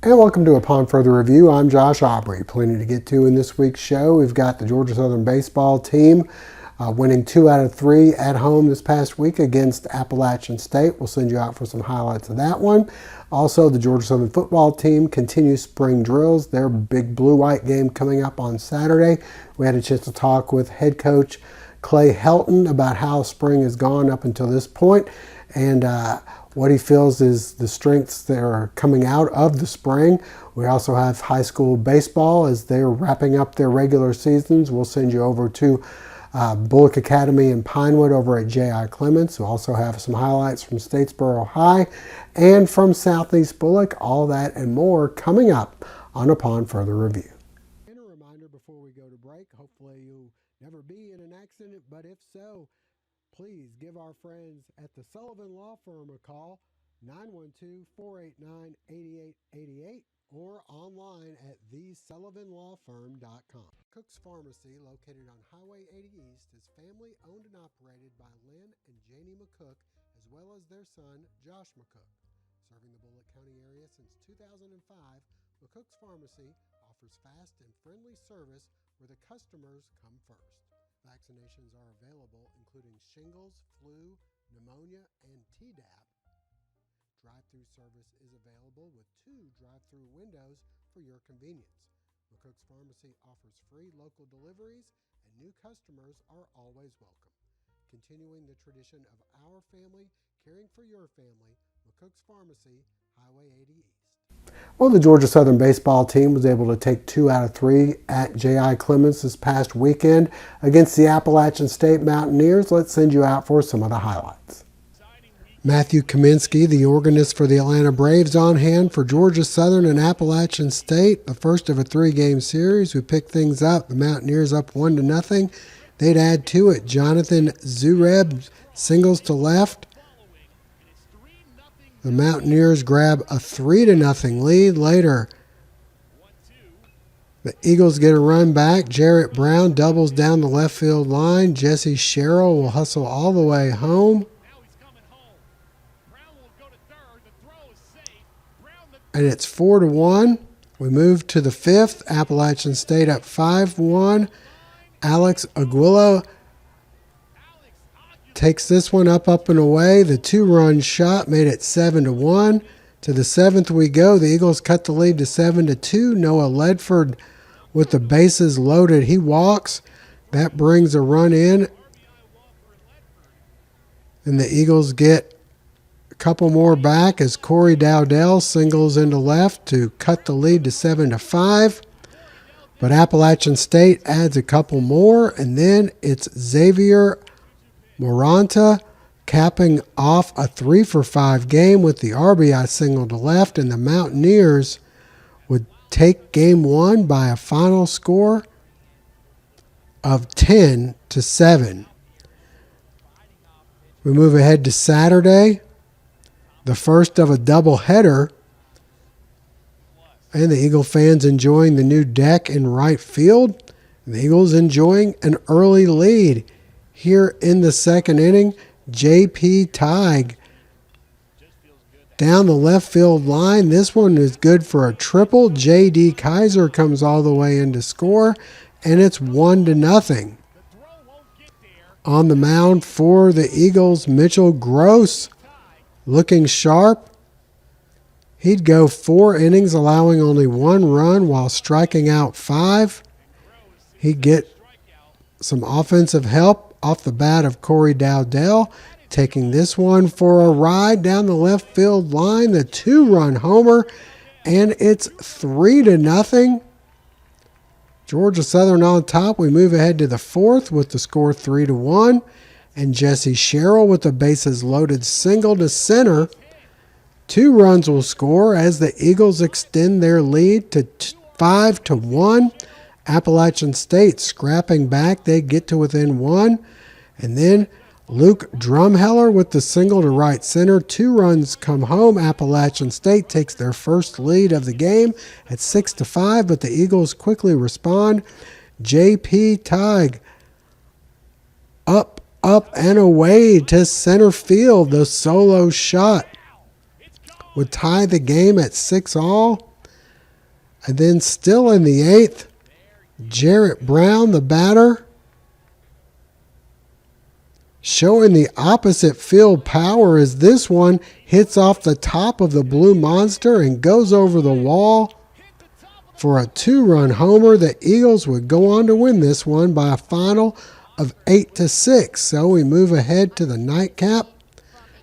And welcome to Upon Further Review. I'm Josh Aubrey. Plenty to get to in this week's show. We've got the Georgia Southern baseball team winning 2 out of 3 at home this past week against Appalachian State. We'll send you out for some highlights of that one. Also, the Georgia Southern football team continues spring drills. Their big blue-white game coming up on Saturday. We had a chance to talk with head coach Clay Helton about how spring has gone up until this point, and what he feels is the strengths that are coming out of the spring. We also have high school baseball as they're wrapping up their regular seasons. We'll send you over to Bulloch Academy in Pinewood over at J.I. Clements. We'll also have some highlights from Statesboro High and from Southeast Bulloch. All that and more coming up on Upon Further Review. And a reminder before we go to break, hopefully you'll never be in an accident, but if so, please give our friends at the Sullivan Law Firm a call, 912-489-8888, or online at thesullivanlawfirm.com. McCooks Pharmacy, located on Highway 80 East, is family owned and operated by Lynn and Janie McCook, as well as their son, Josh McCook. Serving the Bulloch County area since 2005, McCooks Pharmacy offers fast and friendly service where the customers come first. Vaccinations are available, including shingles, flu, pneumonia, and Tdap. Drive-through service is available with 2 drive-through windows for your convenience. McCooks Pharmacy offers free local deliveries, and new customers are always welcome. Continuing the tradition of our family caring for your family, McCooks Pharmacy, Highway 80 East. Well, the Georgia Southern baseball team was able to take 2 out of 3 at J.I. Clements this past weekend against the Appalachian State Mountaineers. Let's send you out for some of the highlights. Matthew Kaminsky, the organist for the Atlanta Braves, on hand for Georgia Southern and Appalachian State, the first of a 3-game series. We pick things up. The Mountaineers up 1-0. They'd add to it. Jonathan Zureb singles to left. The Mountaineers grab a 3-0 lead. Later, the Eagles get a run back. Jarrett Brown doubles down the left field line. Jesse Sherrill will hustle all the way home. And it's 4-1. We move to the 5th. Appalachian State up 5-1. Alex Aguila takes this one up and away. The 2-run shot made it 7-1. To the 7th we go. The Eagles cut the lead to 7-2. Noah Ledford with the bases loaded. He walks. That brings a run in. And the Eagles get a couple more back as Corey Dowdell singles into left to cut the lead to 7-5. But Appalachian State adds a couple more, and then it's Xavier Moranta capping off a 3-for-5 game with the RBI single to left, and the Mountaineers would take game 1 by a final score of 10-7. We move ahead to Saturday, the first of a doubleheader, and the Eagle fans enjoying the new deck in right field. The Eagles enjoying an early lead. Here in the 2nd inning, J.P. Tighe down the left field line. This one is good for a triple. J.D. Kaiser comes all the way in to score, and it's 1-0. On the mound for the Eagles, Mitchell Gross looking sharp. He'd go 4 innings, allowing only 1 run while striking out 5. He'd get some offensive help off the bat of Corey Dowdell, taking this one for a ride down the left field line, the 2-run homer, and it's 3-0. Georgia Southern on top. We move ahead to the 4th with the score 3-1, and Jesse Sherrill with the bases loaded single to center. 2 runs will score as the Eagles extend their lead to 5-1. Appalachian State scrapping back. They get to within 1. And then Luke Drumheller with the single to right center. 2 runs come home. Appalachian State takes their first lead of the game at 6-5, but the Eagles quickly respond. J.P. Tighe up and away to center field. The solo shot would tie the game at 6-all. And then still in the 8th, Jarrett Brown, the batter, showing the opposite field power as this one hits off the top of the Blue Monster and goes over the wall for a 2-run homer. The Eagles would go on to win this one by a final of 8-6. So we move ahead to the nightcap.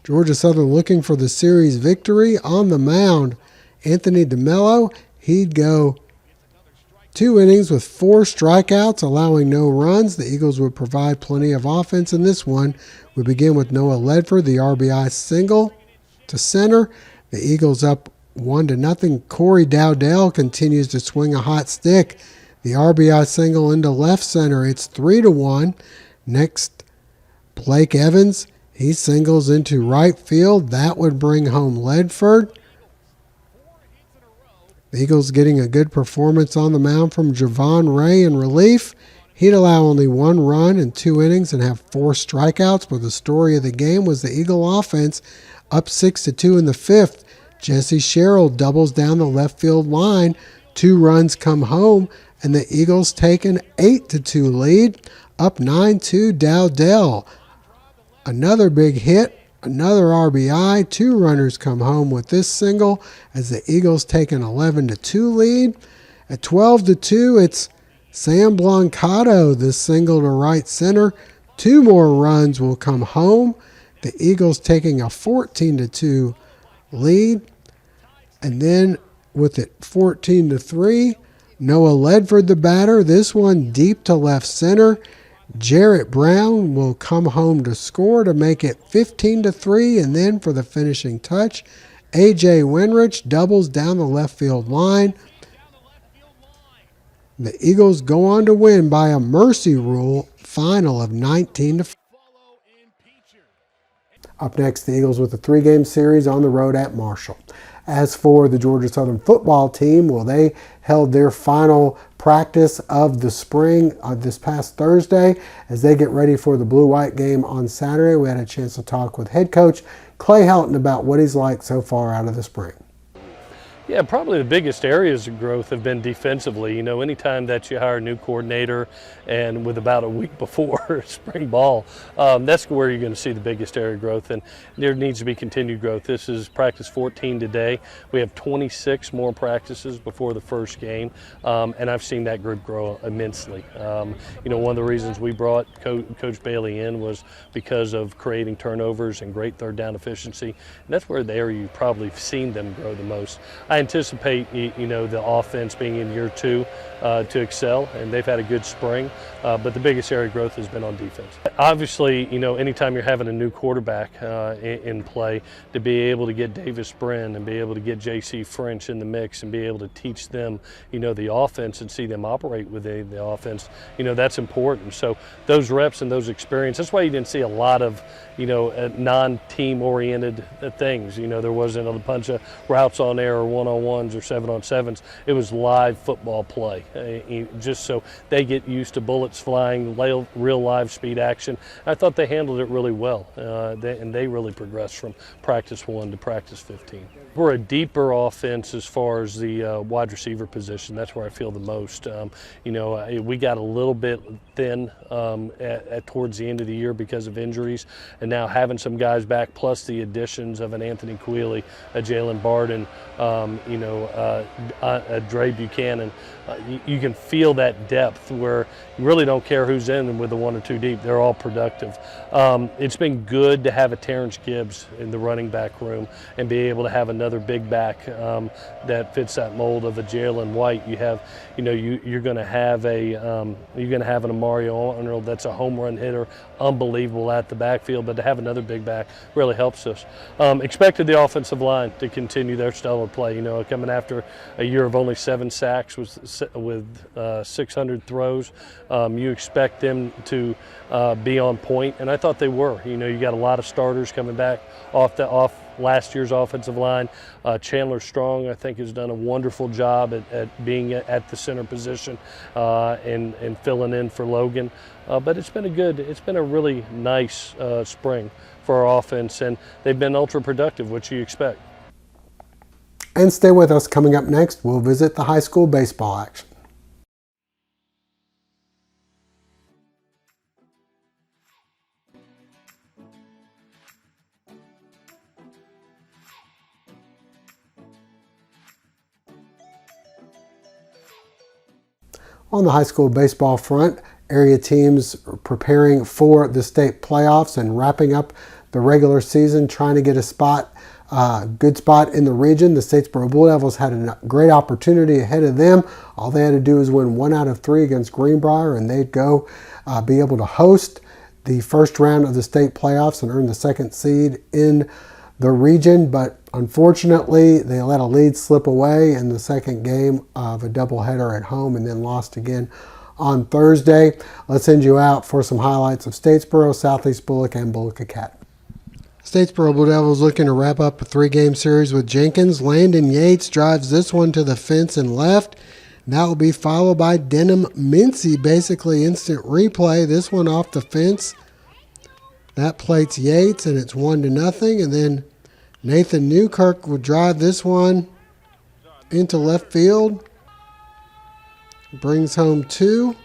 Georgia Southern looking for the series victory. On the mound, Anthony DeMello. He'd go 2 innings with 4 strikeouts, allowing no runs. The Eagles would provide plenty of offense in this one. We begin with Noah Ledford, the RBI single to center. The Eagles up 1-0. Corey Dowdell continues to swing a hot stick. The RBI single into left center. It's 3-1. Next, Blake Evans. He singles into right field. That would bring home Ledford. The Eagles getting a good performance on the mound from Javon Ray in relief. He'd allow only 1 run in 2 innings and have 4 strikeouts, but the story of the game was the Eagle offense up 6-2 in the 5th. Jesse Sherrill doubles down the left field line. 2 runs come home, and the Eagles take an 8-2 lead, up 9-2 Dowdell. Another big hit. Another RBI, 2 runners come home with this single as the Eagles take an 11-2 lead. At 12-2, it's Sam Blancato, this single to right center. 2 more runs will come home. The Eagles taking a 14-2 lead. And then with it 14-3, Noah Ledford, the batter. This one deep to left center. Jarrett Brown will come home to score to make it 15-3, and then for the finishing touch, A.J. Winrich doubles down the left field line. The Eagles go on to win by a mercy rule final of 19-4. Up next, the Eagles with a 3-game series on the road at Marshall. As for the Georgia Southern football team, well, they held their final practice of the spring this past Thursday as they get ready for the blue-white game on Saturday. We had a chance to talk with head coach Clay Helton about what he's like so far out of the spring. Yeah, probably the biggest areas of growth have been defensively. You know, anytime that you hire a new coordinator and with about a week before spring ball, that's where you're going to see the biggest area of growth, and there needs to be continued growth. This is practice 14 today. We have 26 more practices before the first game, and I've seen that group grow immensely. You know, one of the reasons we brought Coach Bailey in was because of creating turnovers and great third down efficiency, and that's where the area you've probably seen them grow the most. I anticipate, you know, the offense being in year 2 to excel, and they've had a good spring, but the biggest area of growth has been on defense. Obviously, you know, anytime you're having a new quarterback in play, to be able to get Davis Brin and be able to get J.C. French in the mix and be able to teach them, you know, the offense and see them operate with the offense, you know, that's important. So those reps and those experiences, that's why you didn't see a lot of, you know, non-team oriented things. You know, there wasn't a bunch of routes on air or one-on-ones or 7-on-7s. It was live football play, just so they get used to bullets flying, real live speed action. I thought they handled it really well, and they really progressed from practice 1 to practice 15. We're a deeper offense as far as the wide receiver position. That's where I feel the most. You know, we got a little bit thin towards the end of the year because of injuries, and now having some guys back, plus the additions of an Anthony Quealy, a Jalen Barden, you know, a Dre Buchanan, you can feel that depth where you really don't care who's in with the 1 or 2 deep. They're all productive. It's been good to have a Terrence Gibbs in the running back room and be able to have another big back that fits that mold of a Jalen White. You have, you know, you're going to have an Amario Arnold that's a home run hitter, unbelievable at the backfield, but to have another big back really helps us. Expected the offensive line to continue their stellar play. You know, coming after a year of only 7 sacks with 600 throws, you expect them to be on point, and I thought they were. You know, you got a lot of starters coming back off last year's offensive line. Chandler Strong, I think, has done a wonderful job at being at the center position and filling in for Logan. But it's been a really nice spring for our offense, and they've been ultra productive, which you expect. And stay with us. Coming up next, we'll visit the high school baseball action. On the high school baseball front, area teams preparing for the state playoffs and wrapping up the regular season, trying to get a good spot in the region. The Statesboro Blue Devils had a great opportunity ahead of them. All they had to do is win 1 out of 3 against Greenbrier, and they'd go be able to host the first round of the state playoffs and earn the second seed in the region. But unfortunately, they let a lead slip away in the second game of a doubleheader at home and then lost again on Thursday. Let's send you out for some highlights of Statesboro, Southeast Bulloch, and Bulloch Academy. Statesboro Blue Devils looking to wrap up a 3-game series with Jenkins. Landon Yates drives this one to the fence and left. And that will be followed by Denham Mincy, basically instant replay. This one off the fence. That plates Yates, and it's 1-0. And then Nathan Newkirk will drive this one into left field. Brings home 2.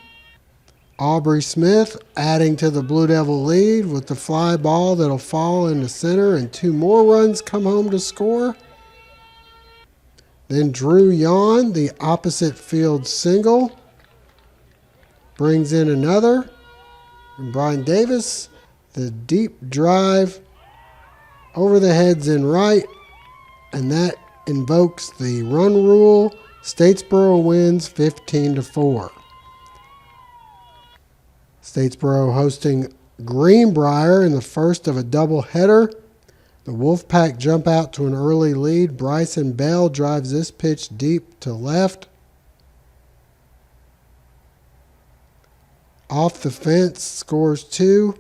Aubrey Smith adding to the Blue Devil lead with the fly ball that'll fall into center, and 2 more runs come home to score. Then Drew Yon, the opposite field single, brings in another. And Brian Davis, the deep drive over the heads in right, and that invokes the run rule. Statesboro wins 15-4. Statesboro hosting Greenbrier in the first of a doubleheader. The Wolfpack jump out to an early lead. Bryson Bell drives this pitch deep to left. Off the fence, scores 2.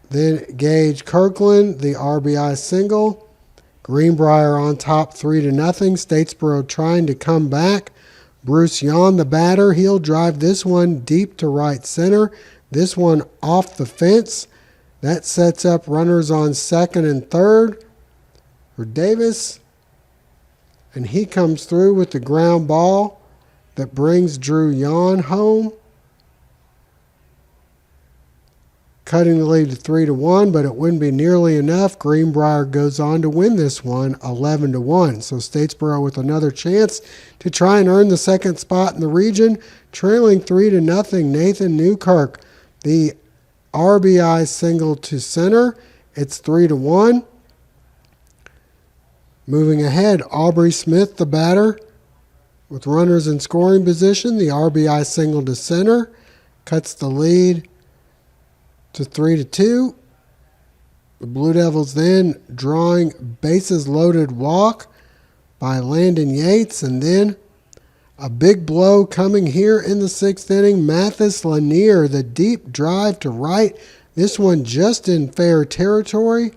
Then Gage Kirkland, the RBI single. Greenbrier on top 3-0. Statesboro trying to come back. Bruce Yon, the batter, he'll drive this one deep to right center. This one off the fence. That sets up runners on second and third for Davis. And he comes through with the ground ball that brings Drew Yon home. Cutting the lead to 3-1, but it wouldn't be nearly enough. Greenbrier goes on to win this one 11-1. So Statesboro with another chance to try and earn the second spot in the region, trailing 3-0. Nathan Newkirk, the RBI single to center. It's 3-1. Moving ahead, Aubrey Smith, the batter, with runners in scoring position. The RBI single to center cuts the lead to 3-2. The Blue Devils then drawing bases loaded walk by Landon Yates, and then a big blow coming here in the 6th inning. Mathis Lanier, the deep drive to right. This one just in fair territory.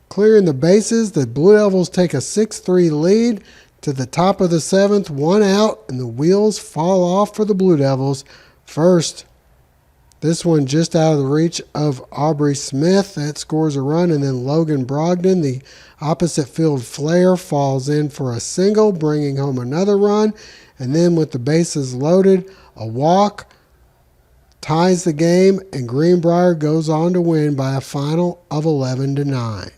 Clearing the bases, the Blue Devils take a 6-3 lead to the top of the 7th. 1 out, and the wheels fall off for the Blue Devils. First, this one just out of the reach of Aubrey Smith. That scores a run. And then Logan Brogdon, the opposite field flare, falls in for a single, bringing home another run. And then with the bases loaded, a walk ties the game, and Greenbrier goes on to win by a final of 11-9.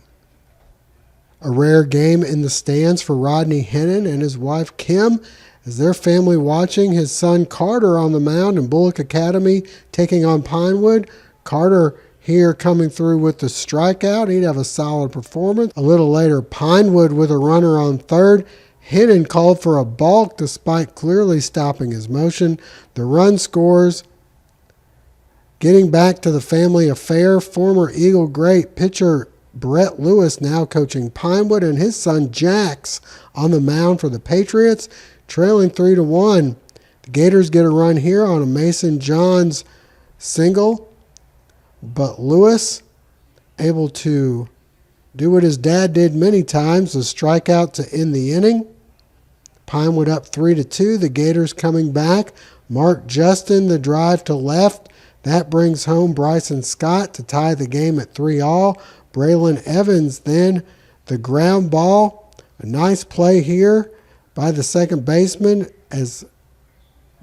A rare game in the stands for Rodney Hennon and his wife Kim, as their family watching his son Carter on the mound in Bulloch Academy taking on Pinewood. Carter here coming through with the strikeout. He'd have a solid performance. A little later, Pinewood with a runner on third. Hennon called for a balk despite clearly stopping his motion. The run scores. Getting back to the family affair, former Eagle great pitcher Brett Lewis now coaching Pinewood, and his son Jax on the mound for the Patriots. Trailing 3-1. The Gators get a run here on a Mason Johns single, but Lewis able to do what his dad did many times, a strikeout to end the inning. Pinewood up 3-2. The Gators coming back. Mark Justin, the drive to left. That brings home Bryson Scott to tie the game at 3-all. Braylon Evans then the ground ball. A nice play here by the second baseman as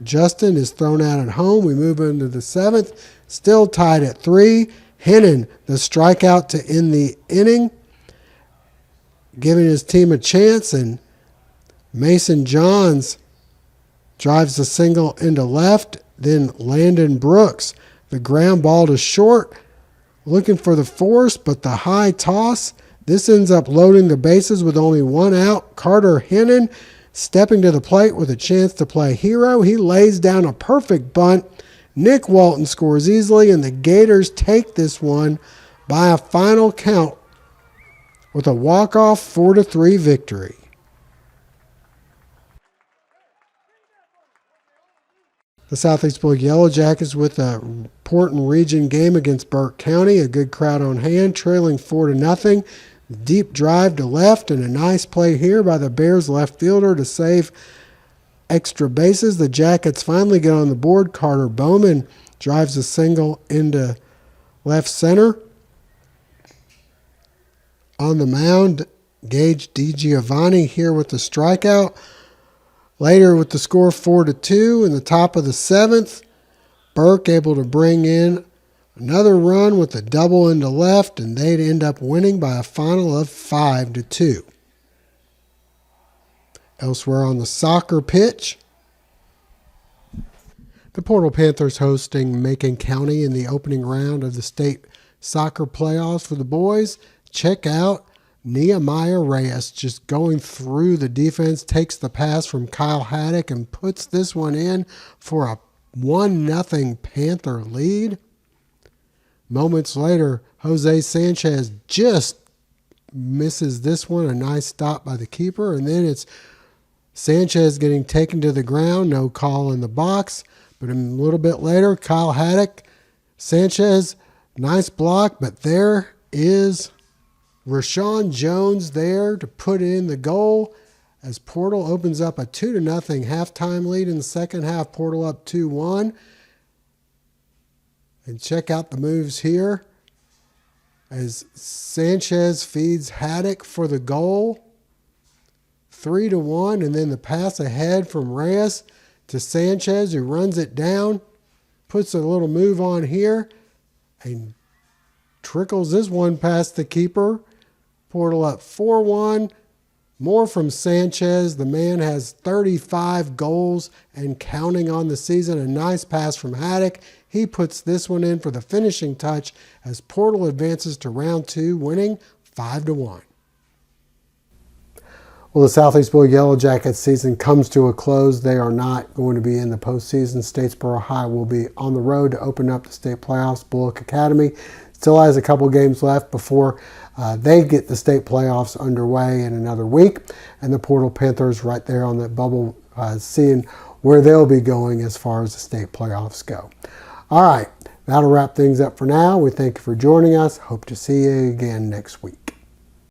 Justin is thrown out at home. We move into the 7th. Still tied at 3. Hennon, the strikeout to end the inning, giving his team a chance. And Mason Johns drives the single into left. Then Landon Brooks, the ground ball to short, looking for the force, but the high toss. This ends up loading the bases with only 1 out. Carter Hennon stepping to the plate with a chance to play hero. He lays down a perfect bunt. Nick Walton scores easily, and the Gators take this one by a final count with a walk-off 4-3 victory. The Southeast Bulloch Yellow Jackets with a important region game against Burke County. A good crowd on hand, trailing 4-0. Deep drive to left, and a nice play here by the Bears left fielder to save extra bases. The Jackets finally get on the board. Carter Bowman drives a single into left center. On the mound, Gage DiGiovanni here with the strikeout. Later with the score 4-2 in the top of the 7th, Burke able to bring in another run with a double into left, and they'd end up winning by a final of 5-2. Elsewhere on the soccer pitch, the Portal Panthers hosting Macon County in the opening round of the state soccer playoffs for the boys. Check out Nehemiah Reyes just going through the defense, takes the pass from Kyle Haddock and puts this one in for a 1-0 Panther lead. Moments later, Jose Sanchez just misses this one. A nice stop by the keeper. And then it's Sanchez getting taken to the ground. No call in the box. But a little bit later, Kyle Haddock, Sanchez, nice block. But there is Rashawn Jones there to put in the goal as Portal opens up a 2-0 halftime lead in the second half. Portal up 2-1. And check out the moves here as Sanchez feeds Haddock for the goal. 3-1, and then the pass ahead from Reyes to Sanchez, who runs it down, puts a little move on here, and trickles this one past the keeper. Portal up 4-1. More from Sanchez. The man has 35 goals and counting on the season. A nice pass from Haddock. He puts this one in for the finishing touch as Portal advances to round 2, winning 5-1. Well, the Southeast Bulloch Yellow Jackets season comes to a close. They are not going to be in the postseason. Statesboro High will be on the road to open up the state playoffs. Bulloch Academy still has a couple games left before they get the state playoffs underway in another week. And the Portal Panthers right there on the bubble, seeing where they'll be going as far as the state playoffs go. All right, that'll wrap things up for now. We thank you for joining us. Hope to see you again next week.